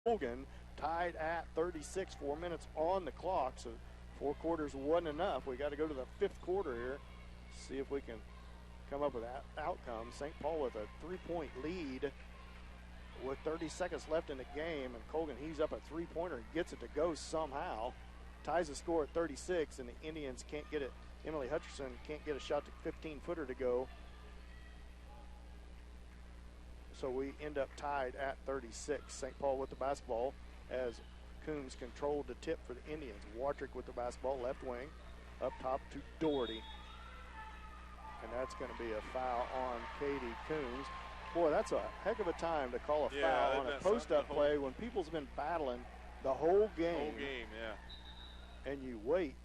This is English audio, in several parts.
Colgan tied at 36, 4 minutes on the clock, so 4 quarters wasn't enough. We got to go to the 5th quarter here, see if we can come up with that outcome. St. Paul with a 3-point lead with 30 seconds left in the game, and Colgan heaves up a 3-pointer and gets it to go somehow. Ties the score at 36, and the Indians can't get it. Emily Hutcherson can't get a shot to 15-footer to go. So we end up tied at 36. St. Paul with the basketball as Coombs controlled the tip for the Indians. Wartrick with the basketball, left wing, up top to Doherty. And that's going to be a foul on Katie Coombs. Boy, that's a heck of a time to call a foul on a post-up play when people's been battling the whole game. And you wait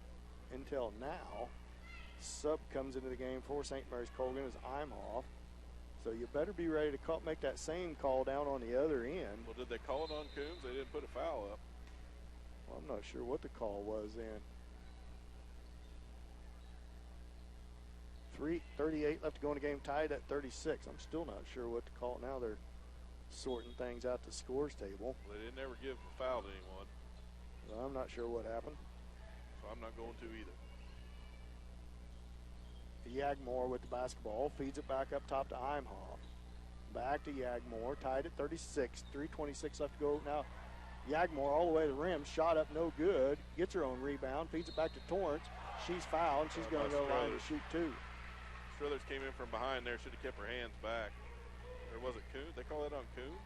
until now. Sub comes into the game for St. Mary's Colgan as Imhoff. So you better be ready to make that same call down on the other end. Well, did they call it on Coombs? They didn't put a foul up. Well, I'm not sure what the call was then. 3:38 left to go in the game, tied at 36. I'm still not sure what to call it now. They're sorting things out the scores table. Well, they didn't ever give a foul to anyone. So I'm not sure what happened. So I'm not going to either. Yagmore with the basketball, feeds it back up top to Imhoff. Back to Yagmore, tied at 36, 3:26 left to go. Now Yagmore all the way to the rim, shot up no good, gets her own rebound, feeds it back to Torrance. She's fouled, and she's going to go line to shoot 2. Struthers came in from behind there, should have kept her hands back. Or was it Coombs? They call that on Coombs?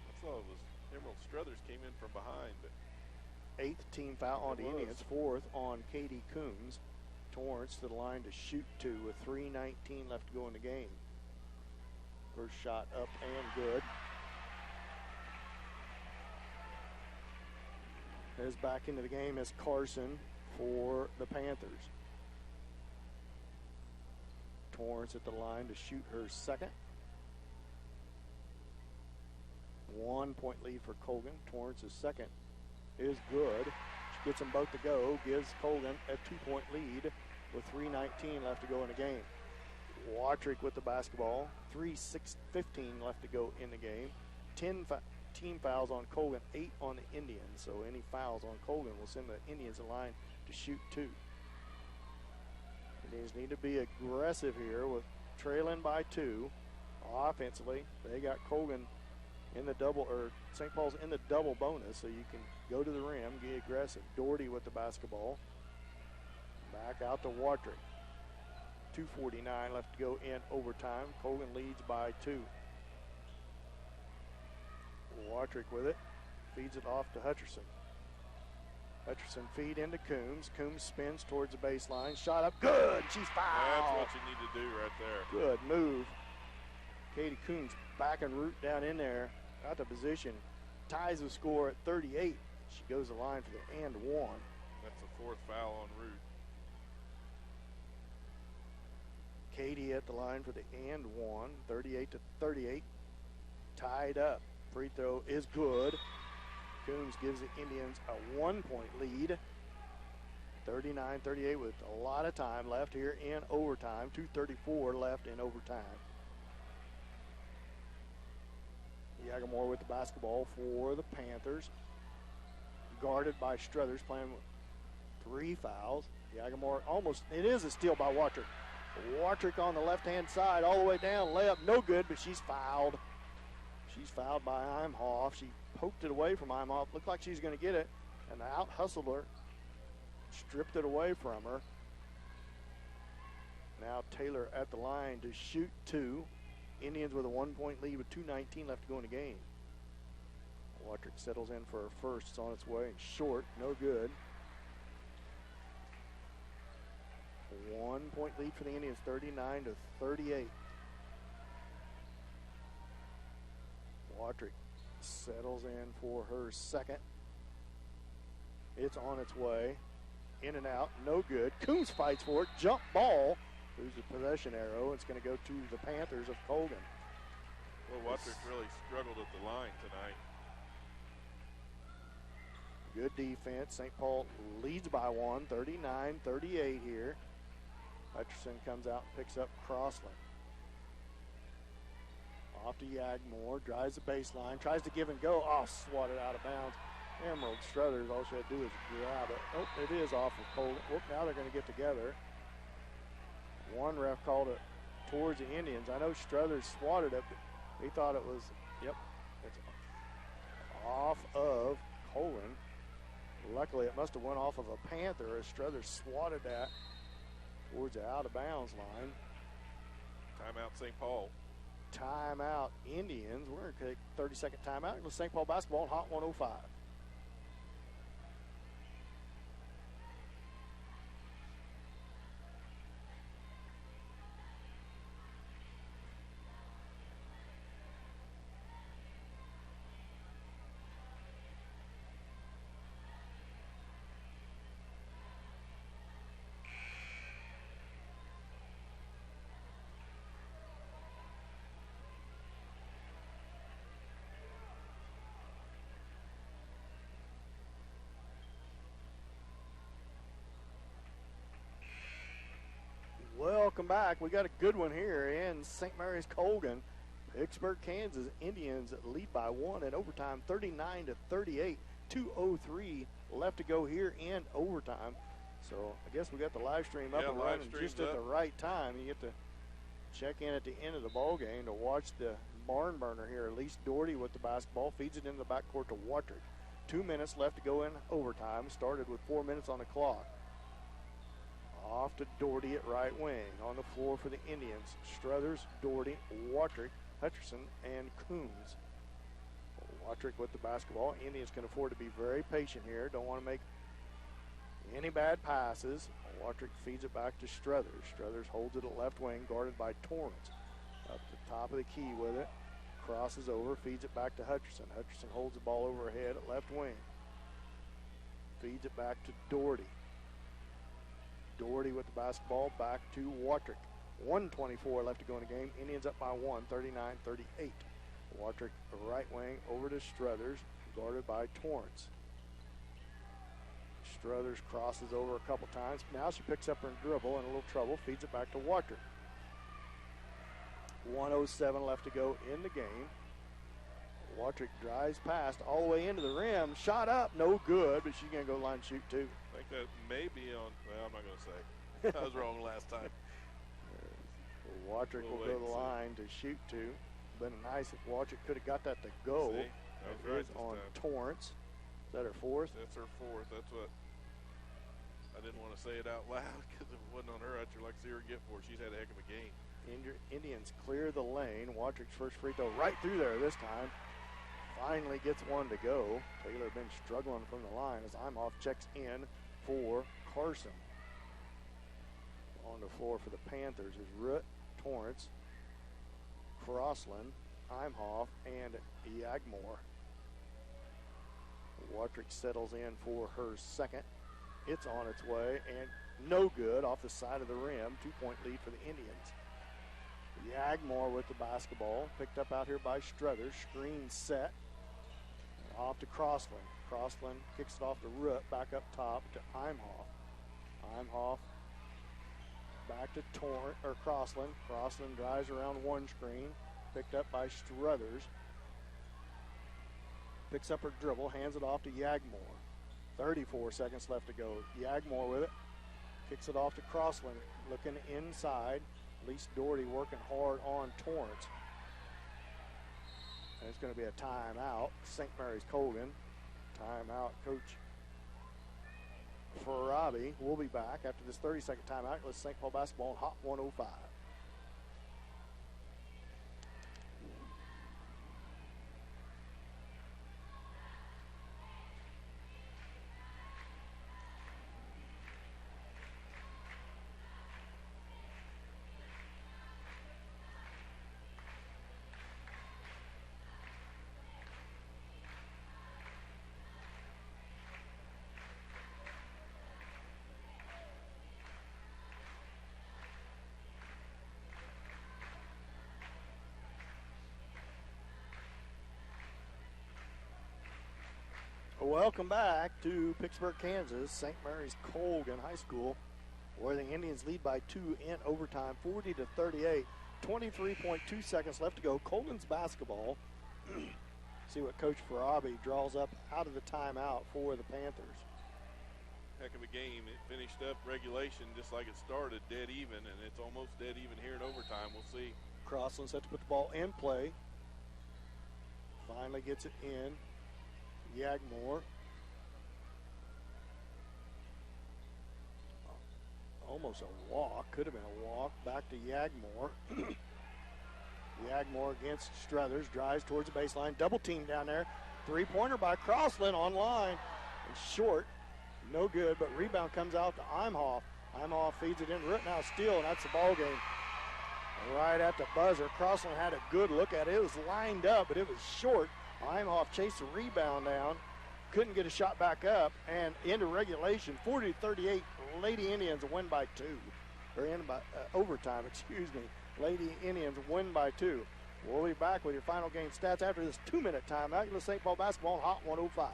I thought it was Emerald Struthers came in from behind. But 8th team foul on the Indians, 4th on Katie Coombs. Torrance to the line to shoot 2 with 3:19 left to go in the game. First shot up and good. Is back into the game as Carson for the Panthers. Torrance at the line to shoot her second. 1-point lead for Colgan. Torrance's second is good. She gets them both to go, gives Colgan a 2-point lead with 3:19 left to go in the game. Wartrick with the basketball. 3:15 left to go in the game. 10 team fouls on Colgan, 8 on the Indians. So any fouls on Colgan will send the Indians a line to shoot 2. Indians need to be aggressive here with trailing by 2 offensively. They got Colgan in the double, or St. Paul's in the double bonus, so you can go to the rim, get aggressive. Doherty with the basketball. Back out to Wartrick. 2:49 left to go in overtime. Colgan leads by 2. Wartrick with it. Feeds it off to Hutcherson. Hutcherson feed into Coombs. Coombs spins towards the baseline. Shot up. Good. She's fouled. That's what you need to do right there. Good move. Katie Coombs back and root down in there. Out the position. Ties the score at 38. She goes to the line for the and 1. That's the 4th foul on Root. Katie at the line for the and 1. 38-38. Tied up. Free throw is good. Coombs gives the Indians a 1-point lead. 39-38 with a lot of time left here in overtime. 2:34 left in overtime. Yagamore with the basketball for the Panthers. Guarded by Struthers, playing with 3 fouls. Yagamore almost, it is a steal by Wartrick. Wartrick on the left-hand side, all the way down, layup no good, but she's fouled. She's fouled by Imhoff. She poked it away from Imhoff. Looked like she's going to get it, and the out-hustled her. Stripped it away from her. Now Taylor at the line to shoot 2. Indians with a 1-point lead with 2:19 left to go in the game. Wartrick settles in for her first. It's on its way. Short, no good. 1-point lead for the Indians, 39-38. Wartrick settles in for her second. It's on its way. In and out, no good. Coombs fights for it. Jump ball. Loses the possession arrow. It's going to go to the Panthers of Colgan. Well, Wartrick really struggled at the line tonight. Good defense. St. Paul leads by 1, 39-38 here. Hutcherson comes out and picks up Crossland. Off to Yagmore, drives the baseline, tries to give and go. Oh, swatted out of bounds. Emerald Struthers, all she had to do is grab it. Oh, it is off of Colgan. Whoop, now they're going to get together. One ref called it towards the Indians. I know Struthers swatted it, but he thought it was, yep, it's off of Colgan. Luckily, it must have went off of a Panther as Struthers swatted that towards the out-of-bounds line. Timeout, St. Paul. Timeout, Indians. We're going to take 30-second timeout. With St. Paul basketball on Hot 105. Welcome back. We got a good one here in St. Mary's Colgan. Pittsburgh, Kansas Indians lead by 1 in overtime, 39-38. 2:03 left to go here in overtime. So I guess we got the live stream up and running just at the right time. You get to check in at the end of the ball game to watch the barn burner here. Elise Doherty with the basketball, feeds it into the backcourt to Watrick. 2 minutes left to go in overtime. Started with 4 minutes on the clock. Off to Doherty at right wing. On the floor for the Indians, Struthers, Doherty, Watrick, Hutcherson, and Coombs. Watrick with the basketball. Indians can afford to be very patient here. Don't want to make any bad passes. Watrick feeds it back to Struthers. Struthers holds it at left wing, guarded by Torrance. Up the top of the key with it. Crosses over, feeds it back to Hutcherson. Hutcherson holds the ball overhead at left wing. Feeds it back to Doherty. Doherty with the basketball back to Watrick. 1:24 left to go in the game. Indians up by 1, 39-38. Watrick right wing over to Struthers, guarded by Torrance. Struthers crosses over a couple times. Now she picks up her dribble in a little trouble, feeds it back to Watrick. 1:07 left to go in the game. Watrick drives past all the way into the rim. Shot up, no good, but she's going to go line and shoot too. I think that may be on, well, I'm not going to say. I was wrong last time. Watrick will go to the line to shoot two. Been nice if Watrick could have got that to go. See, that was right on time. Torrance. Is that her fourth? That's her fourth. That's what I didn't want to say it out loud because if it wasn't on her, I'd sure like to see her get for it. She's had a heck of a game. Indians clear the lane. Watrick's first free throw right through there this time. Finally gets one to go. Taylor been struggling from the line as Imhoff checks in for Carson. On the floor for the Panthers is Root, Torrance, Crossland, Imhoff, and Yagmore. Watrick settles in for her second. It's on its way, and no good off the side of the rim. 2-point lead for the Indians. Yagmore with the basketball, picked up out here by Struthers. Screen set. Off to Crossland. Crossland kicks it off to Root, back up top to Imhoff. Imhoff back to Crossland. Crossland drives around one screen, picked up by Struthers. Picks up her dribble, hands it off to Yagmore. 34 seconds left to go. Yagmore with it, kicks it off to Crossland, looking inside. Elise Doherty working hard on Torrance. And it's going to be a timeout. St. Mary's Colgan. Timeout, Coach Farabi. We'll be back after this 30-second timeout. Let's St. Paul basketball on Hot 105. Welcome back to Pittsburgh, Kansas, St. Mary's Colgan High School, where the Indians lead by 2 in overtime, 40-38. 23.2 seconds left to go. Colgan's basketball. See what Coach Farabi draws up out of the timeout for the Panthers. Heck of a game. It finished up regulation just like it started, dead even, and it's almost dead even here in overtime. We'll see. Crossland set to put the ball in play. Finally gets it in. Yagmore. Almost a walk. Could have been a walk. Back to Yagmore. Yagmore against Struthers. Drives towards the baseline. Double team down there. Three-pointer by Crossland on line. And short. No good, but rebound comes out to Imhoff. Imhoff feeds it in. Rittenhouse steal, and that's the ball game. Right at the buzzer. Crossland had a good look at it. It was lined up, but it was short. Imhoff chased the rebound down. Couldn't get a shot back up, and into regulation, 40-38, Lady Indians win by 2. Or in by overtime, excuse me. Lady Indians win by 2. We'll be back with your final game stats after this 2-minute timeout. You're St. Paul basketball on Hot 105.